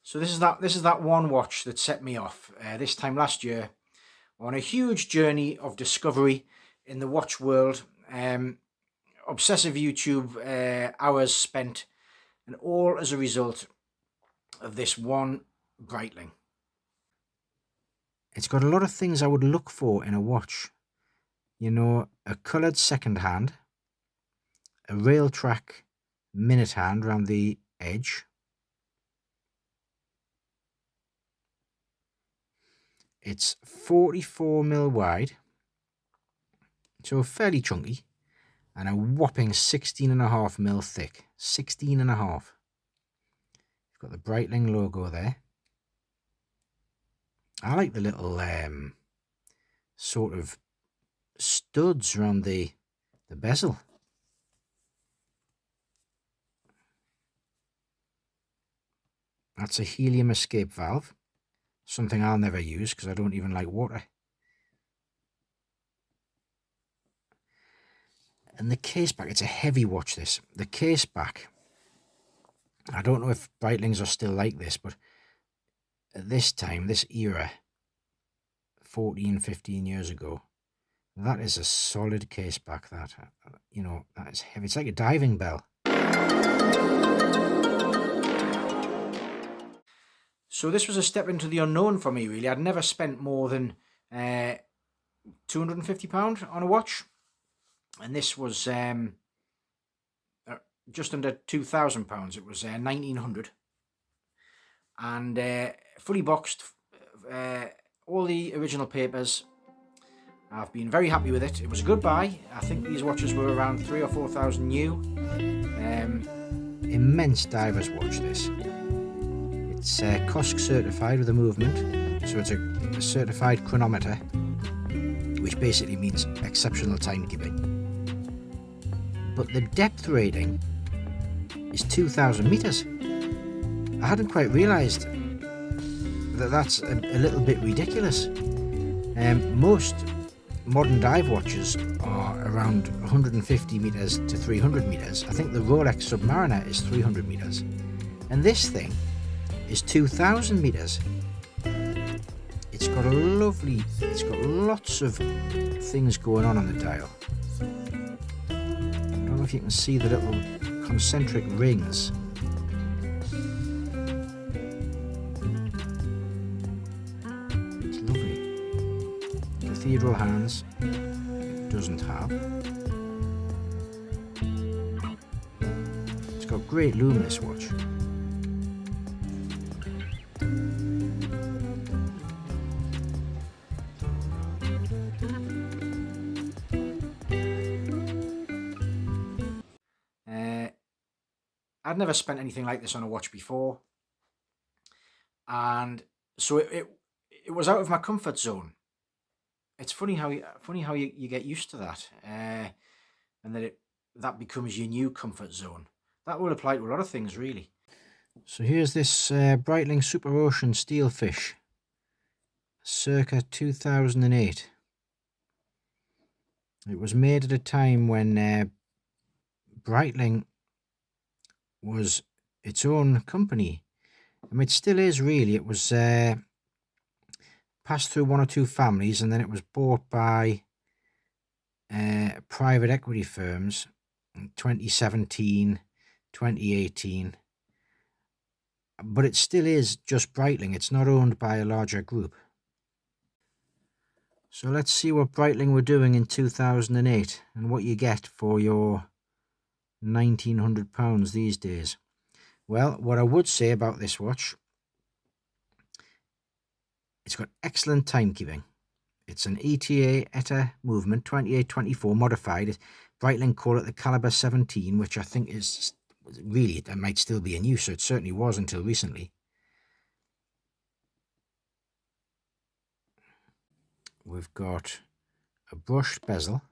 So this is that one watch that set me off this time last year on a huge journey of discovery in the watch world. Obsessive YouTube hours spent, and all as a result of this one Breitling. It's got a lot of things I would look for in a watch. You know, a coloured second hand, a rail track minute hand around the edge. It's 44mm wide, so fairly chunky, and a whopping 16.5mm thick. 16.5. You've got the Breitling logo there. I like the little sort of studs around the bezel. That's a helium escape valve. Something I'll never use because I don't even like water. And the case back, it's a heavy watch this. The case back, I don't know if Breitlings are still like this, but at this time, this era, 14, 15 years ago, that is a solid case back. That, you know, that is heavy. It's like a diving bell. So this was a step into the unknown for me, really. I'd never spent more than £250 on a watch. And this was just under £2,000. It was £1,900. And fully boxed, all the original papers. I've been very happy with it. It was a good buy. I think these watches were around 3,000 or 4,000 new. Immense diver's watch this. It's COSC certified with a movement, so it's a certified chronometer, which basically means exceptional timekeeping. But the depth rating is 2,000 meters. I hadn't quite realised that that's a little bit ridiculous. Most modern dive watches are around 150 meters to 300 meters. I think the Rolex Submariner is 300 meters, and this thing is 2,000 meters. It's got lots of things going on the dial. I don't know if you can see the little concentric rings. It's lovely. Cathedral hands, it doesn't have. It's got great lume, this watch. I'd never spent anything like this on a watch before, and so it was out of my comfort zone. It's funny how you get used to that, and that becomes your new comfort zone. That will apply to a lot of things, really. So here's this Breitling Superocean Steelfish, circa 2008. It was made at a time when Breitling was its own company. I mean, it still is, really. It was passed through one or two families, and then it was bought by private equity firms in 2017, 2018. But it still is just Breitling. It's not owned by a larger group. So let's see what Breitling were doing in 2008 and what you get for your £1,900 these days. Well, what I would say about this watch, it's got excellent timekeeping. It's an ETA movement 2824 modified. Breitling call it the caliber 17, which I think is really, it might still be in use, so it certainly was until recently. We've got a brushed bezel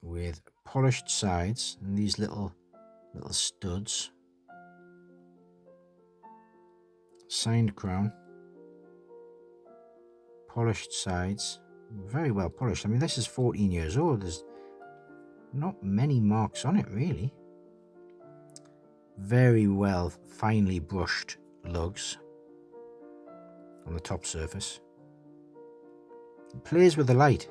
with polished sides and these little studs. Signed crown. Polished sides. Very well polished. I mean, this is 14 years old. There's not many marks on it, really. very well finely brushed lugs on the top surface. It plays with the light.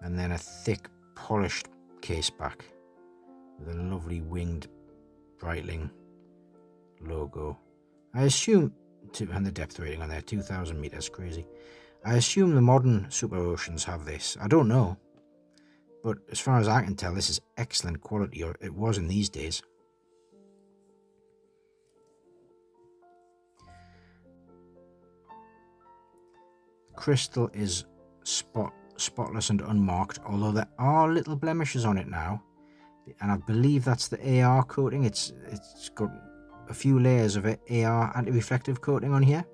And then a thick polished case back with a lovely winged Breitling logo. I assume, and the depth rating on there, 2,000 meters, crazy. I assume the modern Superoceans have this. I don't know. But as far as I can tell, this is excellent quality, or it was in these days. Crystal is spotless and unmarked, although there are little blemishes on it now. And I believe that's the AR coating. It's got a few layers of AR anti-reflective coating on here.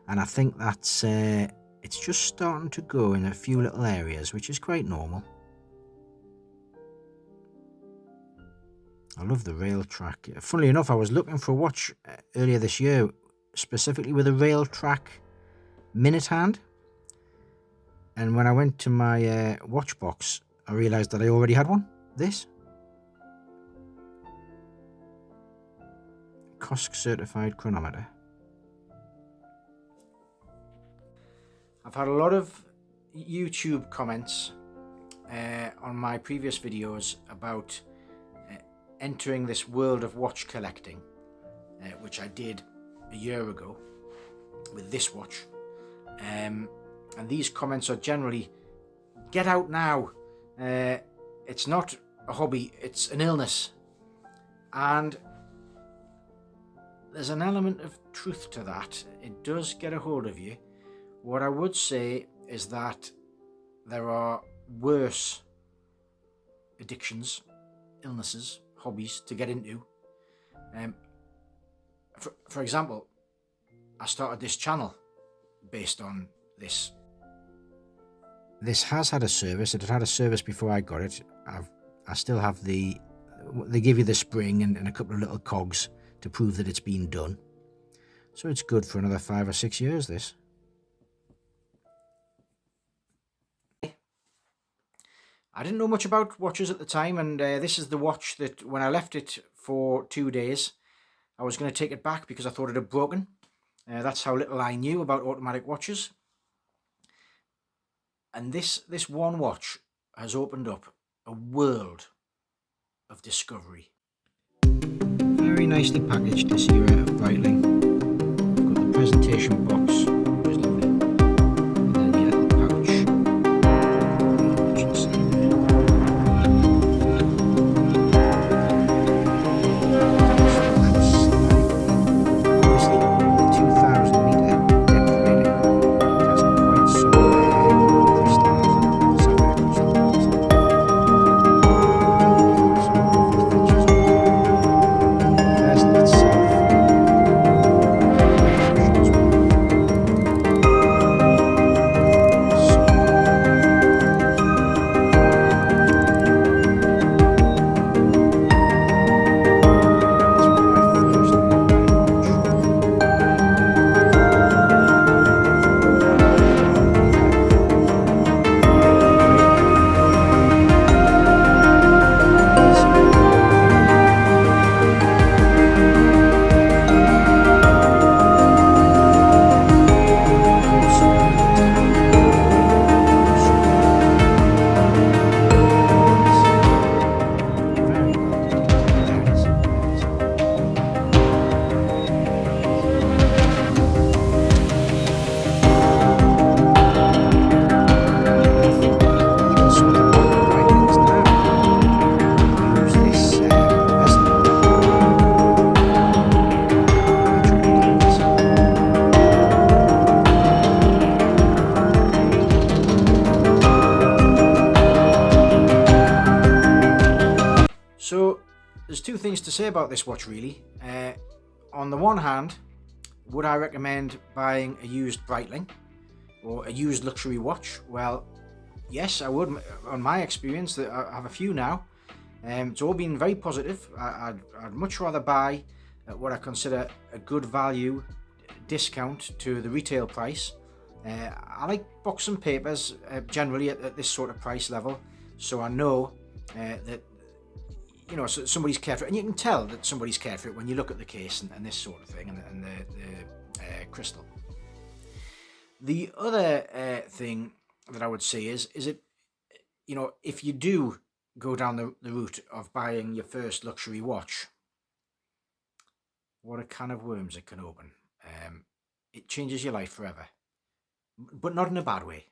And I think that's it's just starting to go in a few little areas, which is quite normal. I love the rail track. Funnily enough, I was looking for a watch earlier this year, specifically with a rail track minute hand. And when I went to my watch box, I realised that I already had one. This. COSC certified chronometer. I've had a lot of YouTube comments on my previous videos about entering this world of watch collecting, which I did a year ago with this watch. And these comments are generally, get out now. It's not a hobby, it's an illness. And there's an element of truth to that. It does get a hold of you. What I would say is that there are worse addictions, illnesses, hobbies to get into. For example, I started this channel based on this. This has had a service. It had had a service before I got it. I still have they give you the spring and a couple of little cogs to prove that it's been done. So it's good for another 5 or 6 years, this. I didn't know much about watches at the time, and this is the watch that when I left it for 2 days, I was going to take it back because I thought it had broken. That's how little I knew about automatic watches. And this one watch has opened up a world of discovery. Very nicely packaged, this era of Breitling. Got the presentation box, which is lovely. And then your little pouch. Watch inside there. Obviously, the 2,000 meter depth rating hasn't quite so So there's two things to say about this watch really. On the one hand, would I recommend buying a used Breitling or a used luxury watch? Well, yes, I would. On my experience, I have a few now. It's all been very positive. I'd much rather buy at what I consider a good value discount to the retail price. I like box and papers generally at this sort of price level, so I know that somebody's cared for it, and you can tell that somebody's cared for it when you look at the case and this sort of thing, and the crystal. The other thing that I would say is it, if you do go down the route of buying your first luxury watch, what a can of worms it can open. It changes your life forever, but not in a bad way.